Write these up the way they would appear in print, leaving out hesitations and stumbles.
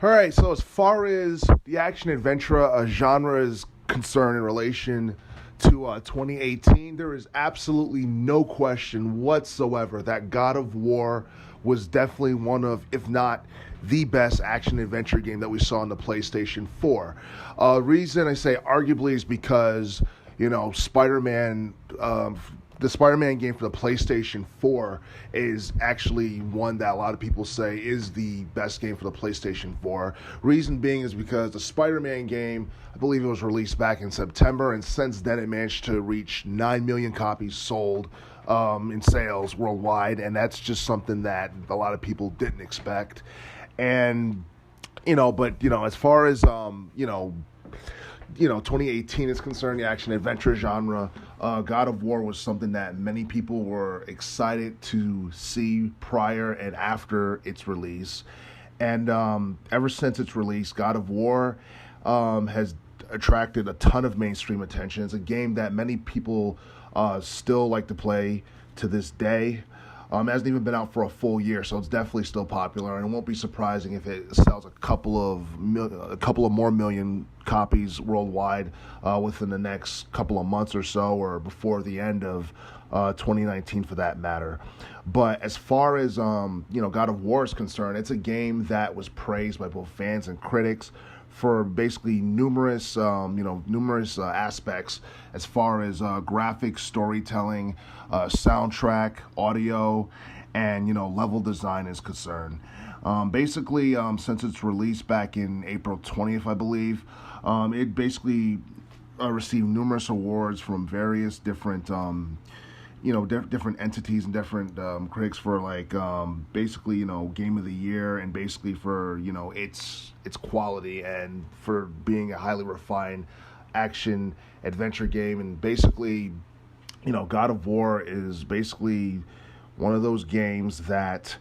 All right, so as far as the action adventure genre is concerned in relation to 2018, there is absolutely no question whatsoever that God of War was definitely one of, if not the best action adventure game that we saw on the PlayStation 4. Reason I say arguably is because, Spider-Man, the Spider-Man game for the PlayStation 4 is actually one that a lot of people say is the best game for the PlayStation 4. Reason being is because the Spider-Man game, I believe it was released back in September, and since then it managed to reach 9 million copies sold in sales worldwide, and that's just something that a lot of people didn't expect. And, as far as, 2018 is concerned, the action adventure genre, God of War was something that many people were excited to see prior and after its release. And ever since its release, God of War has attracted a ton of mainstream attention. It's a game that many people still like to play to this day. It hasn't even been out for a full year, so it's definitely still popular, and it won't be surprising if it sells a couple of more million copies worldwide within the next couple of months or so, or before the end of 2019 for that matter. But as far as God of War is concerned, it's a game that was praised by both fans and critics for basically numerous aspects as far as graphics, storytelling, soundtrack, audio, and level design is concerned. Since its release back in April 20th, I believe, it basically received numerous awards from various different different entities and different critics for game of the year, and basically for its quality and for being a highly refined action adventure game. And basically, God of War is basically one of those games that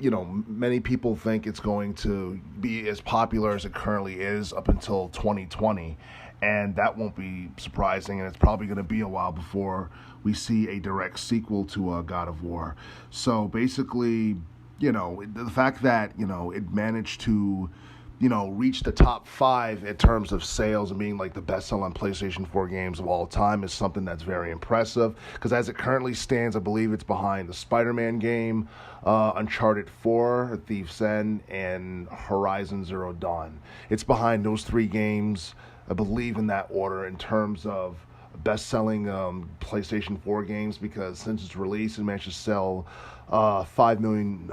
many people think it's going to be as popular as it currently is up until 2020. And that won't be surprising, and it's probably going to be a while before we see a direct sequel to God of War. So basically, the fact that, it managed to, reach the top 5 in terms of sales and being like the best-selling PlayStation 4 games of all time is something that's very impressive. Because as it currently stands, I believe it's behind the Spider-Man game, Uncharted 4, Thief's End, and Horizon Zero Dawn. It's behind those 3 games, I believe, in that order in terms of best-selling PlayStation 4 games, because since its release, it managed to sell 5 million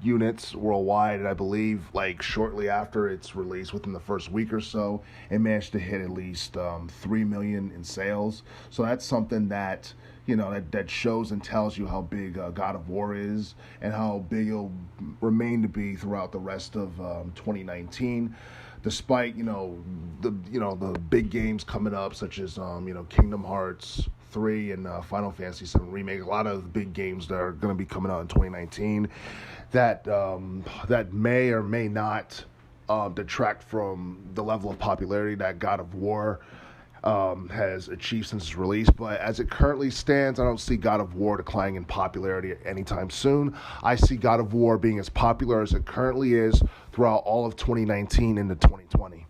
units worldwide, and I believe shortly after its release, within the first week or so, it managed to hit at least 3 million in sales. So that's something that that shows and tells you how big God of War is, and how big it'll remain to be throughout the rest of 2019. Despite the big games coming up, such as Kingdom Hearts 3 and Final Fantasy 7 Remake, a lot of big games that are going to be coming out in 2019 that may or may not detract from the level of popularity that God of War has achieved since its release. But as it currently stands, I don't see God of War declining in popularity anytime soon. I see God of War being as popular as it currently is throughout all of 2019 into 2020.